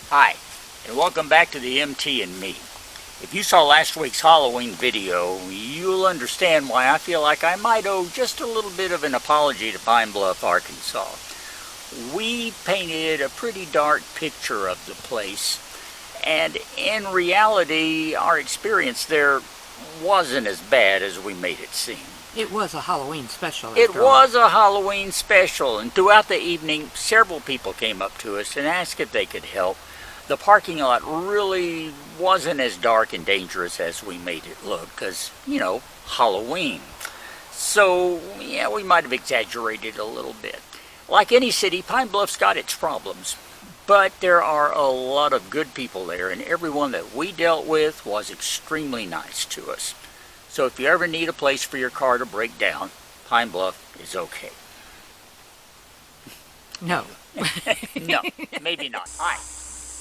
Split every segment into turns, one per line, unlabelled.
Hi, and welcome back to the MT and Me. If you saw last week's Halloween video, you'll understand why I feel like I might owe just a little bit of an apology to Pine Bluff, Arkansas. We painted a pretty dark picture of the place, and in reality, our experience there wasn't as bad as we made it seem.
It was a Halloween special.
It was a Halloween special, and throughout the evening, several people came up to us and asked if they could help. The parking lot really wasn't as dark and dangerous as we made it look, because, you know, Halloween. So, yeah, we might have exaggerated a little bit. Like any city, Pine Bluff's got its problems, but there are a lot of good people there, and everyone that we dealt with was extremely nice to us. So if you ever need a place for your car to break down, Pine Bluff is okay.
No.
No, maybe not. Hi,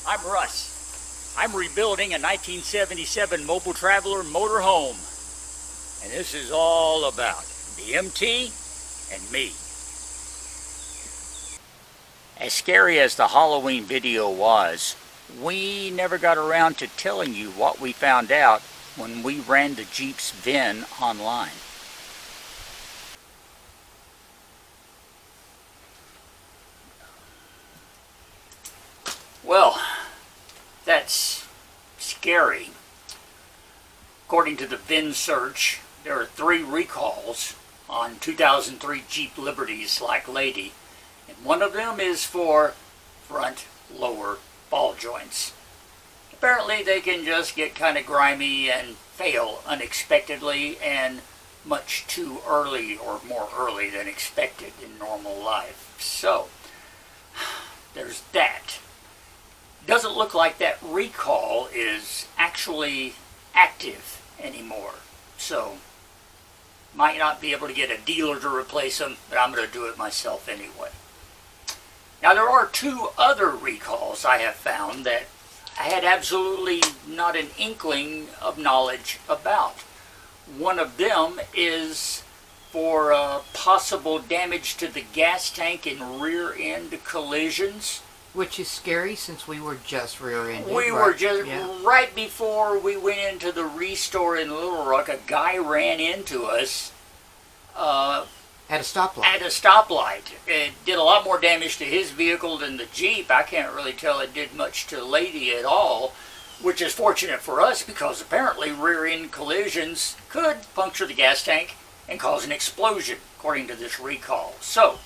I'm Russ. I'm rebuilding a 1977 Mobile Traveler motorhome. And this is all about the MT and me. As scary as the Halloween video was, we never got around to telling you what we found out when we ran the Jeep's VIN online. Well, that's scary. According to the VIN search, there are 3 recalls on 2003 Jeep Liberties like Lady, and one of them is for front lower ball joints. Apparently they can just get kind of grimy and fail unexpectedly and much too early or more early than expected in normal life. So, there's that. Doesn't look like that recall is actually active anymore. So, might not be able to get a dealer to replace them, but I'm going to do it myself anyway. Now there are 2 other recalls I have found that I had absolutely not an inkling of knowledge about. One of them is for possible damage to the gas tank in rear-end collisions.
Which is scary since we were just rear-ended.
We were just, right before we went into the Restore in Little Rock, a guy ran into us.
At a stoplight.
At a stoplight. It did a lot more damage to his vehicle than the Jeep. I can't really tell it did much to Lady at all, which is fortunate for us because apparently rear-end collisions could puncture the gas tank and cause an explosion, according to this recall. So,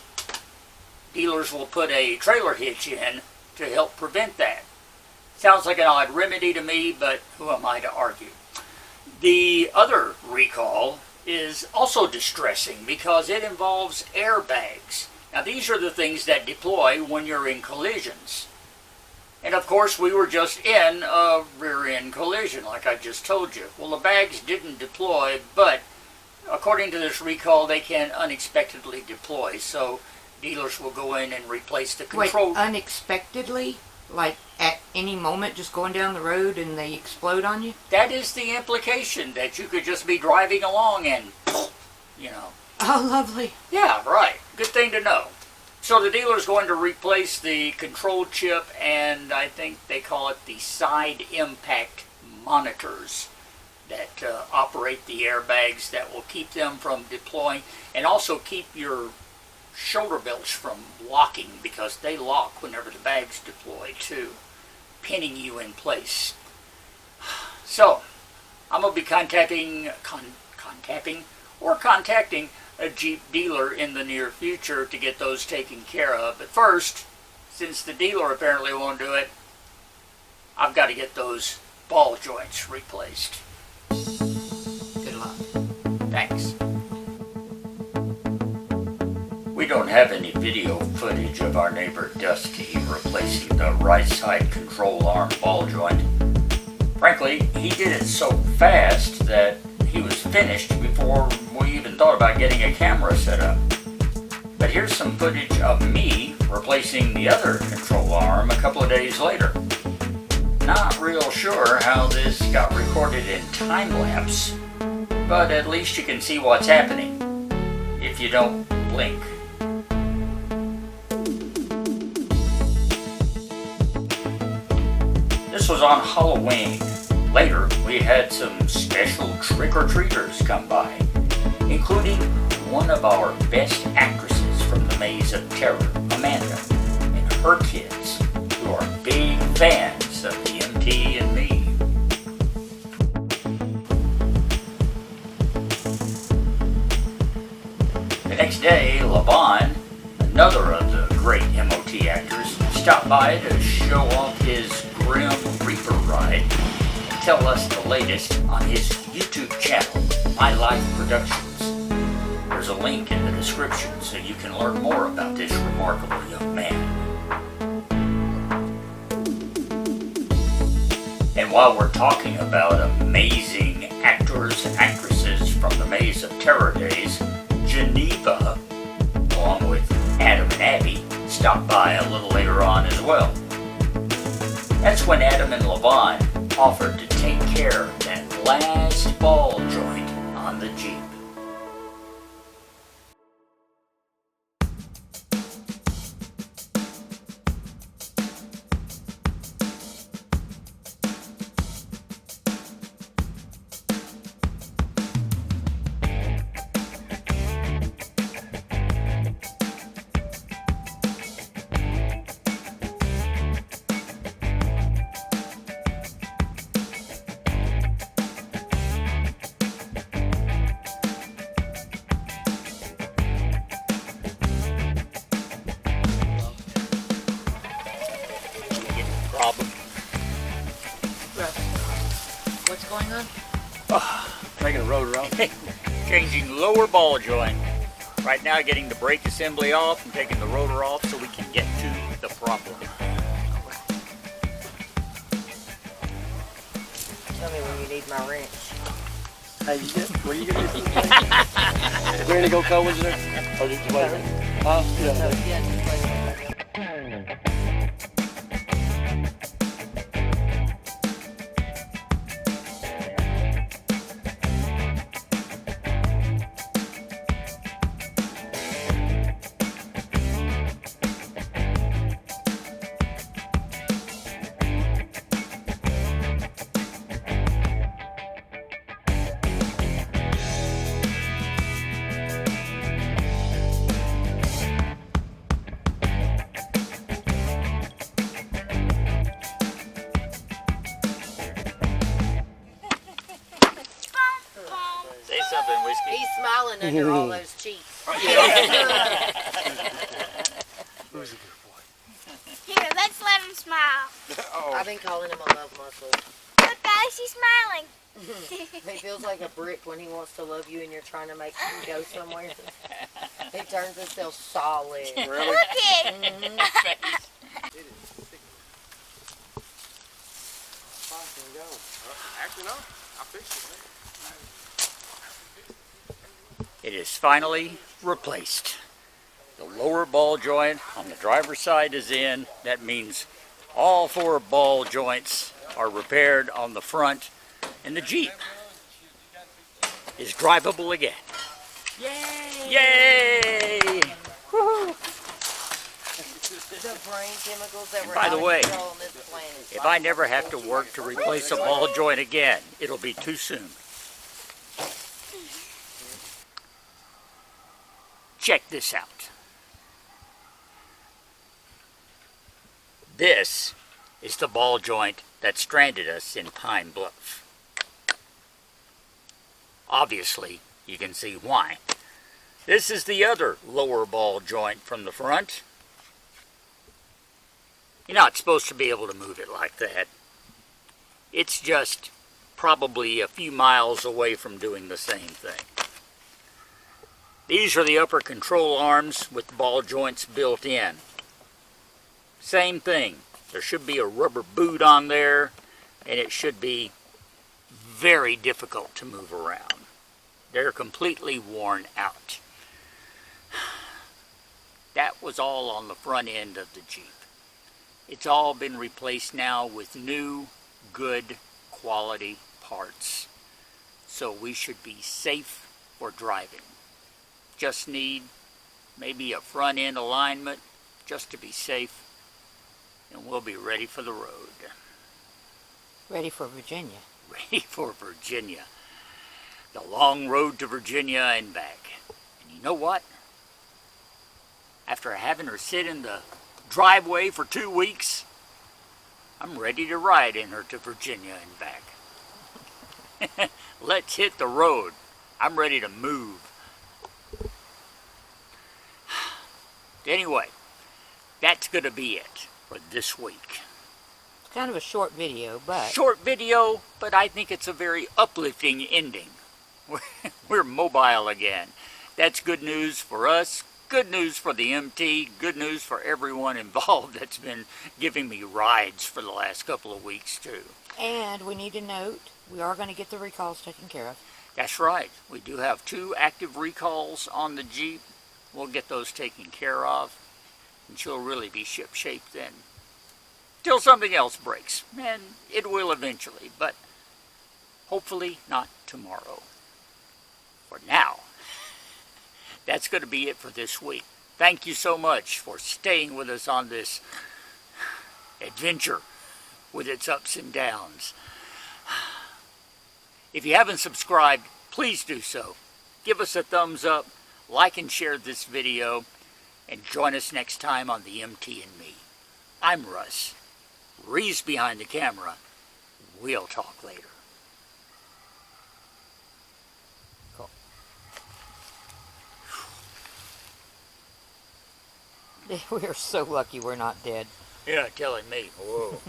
dealers will put a trailer hitch in to help prevent that. Sounds like an odd remedy to me, but who am I to argue? The other recall is also distressing because it involves airbags. Now these are the things that deploy when you're in collisions. And of course we were just in a rear-end collision like I just told you. Well, the bags didn't deploy, but according to this recall they can unexpectedly deploy. So dealers will go in and replace the control.
Wait, unexpectedly? Like at any moment just going down the road and they explode on you?
That is the implication, that you could just be driving along and, you know.
Oh, lovely.
Yeah, right. Good thing to know. So the dealer's going to replace the control chip and I think they call it the side impact monitors that operate the airbags that will keep them from deploying and also keep your shoulder belts from locking because they lock whenever the bags deploy too, pinning you in place. So, I'm going to be contacting a Jeep dealer in the near future to get those taken care of. But first, since the dealer apparently won't do it, I've got to get those ball joints replaced.
Good luck.
Thanks. We don't have any video footage of our neighbor Dusty replacing the right side control arm ball joint. Frankly, he did it so fast that he was finished before we even thought about getting a camera set up. But here's some footage of me replacing the other control arm a couple of days later. Not real sure how this got recorded in time-lapse, but at least you can see what's happening if you don't blink. This was on Halloween. Later, we had some special trick-or-treaters come by, including one of our best actresses from the Maze of Terror, Amanda, and her kids, who are big fans of the MT and me. The next day, Levon, another of the great MOT actors, stopped by to show off his Grim Reaper ride and tell us the latest on his YouTube channel, My Life Productions. There's a link in the description so you can learn more about this remarkable young man. And while we're talking about amazing actors and actresses from the Maze of Terror days, Geneva, along with Adam and Abby, stopped by a little later on as well. That's when Adam and Levon offered to take care of that last ball joint on the Jeep. Problem.
What's going on?
Making a road around.
Changing lower ball joint. Right now getting the brake assembly off and taking the rotor off so we can get to the problem.
Tell me when you need my wrench.
Hey, where you get this? Is there any go cut ones in there? Or did you wait? Huh? Yeah.
Say something, Whiskey.
He's smiling under all those cheeks.
Who's a good boy?
Here, let's let him smile.
I've been calling him a love muscle.
Look, guys, he's smiling.
He feels like a brick when he wants to love you and you're trying to make him go somewhere. He turns himself solid.
Really?
Look it.
Actually, no. I fixed it.
It is finally replaced. The lower ball joint on the driver's side is in. That means all four ball joints are repaired on the front, and the Jeep is drivable again.
Yay!
Yay! Woohoo!
The brain chemicals that were
By the
out of
way,
control on this planet.
If I never have to work to replace a ball joint again, it'll be too soon. Check this out. This is the ball joint that stranded us in Pine Bluff. Obviously, you can see why. This is the other lower ball joint from the front. You're not supposed to be able to move it like that. It's just probably a few miles away from doing the same thing. These are the upper control arms with the ball joints built in. Same thing. There should be a rubber boot on there, and it should be very difficult to move around. They're completely worn out. That was all on the front end of the Jeep. It's all been replaced now with new, good quality parts. So we should be safe for driving. Just need maybe a front end alignment just to be safe, and we'll be ready for the road.
Ready for Virginia.
Ready for Virginia. The long road to Virginia and back. And you know what? After having her sit in the driveway for 2 weeks, I'm ready to ride in her to Virginia and back. Let's hit the road. I'm ready to move. Anyway, that's going to be it for this week.
It's kind of a short video, but...
Short video, but I think it's a very uplifting ending. We're mobile again. That's good news for us, good news for the MT, good news for everyone involved that's been giving me rides for the last couple of weeks too.
And we need to note, we are going to get the recalls taken care of.
That's right. We do have 2 active recalls on the Jeep. We'll get those taken care of, and she'll really be ship-shape then. Till something else breaks, and it will eventually, but hopefully not tomorrow. For now, that's going to be it for this week. Thank you so much for staying with us on this adventure with its ups and downs. If you haven't subscribed, please do so. Give us a thumbs up, like and share this video, and join us next time on the MT and Me. I'm Russ. Rie's behind the camera. We'll talk later.
Cool. We are so lucky we're not dead.
Yeah, telling me. Whoa.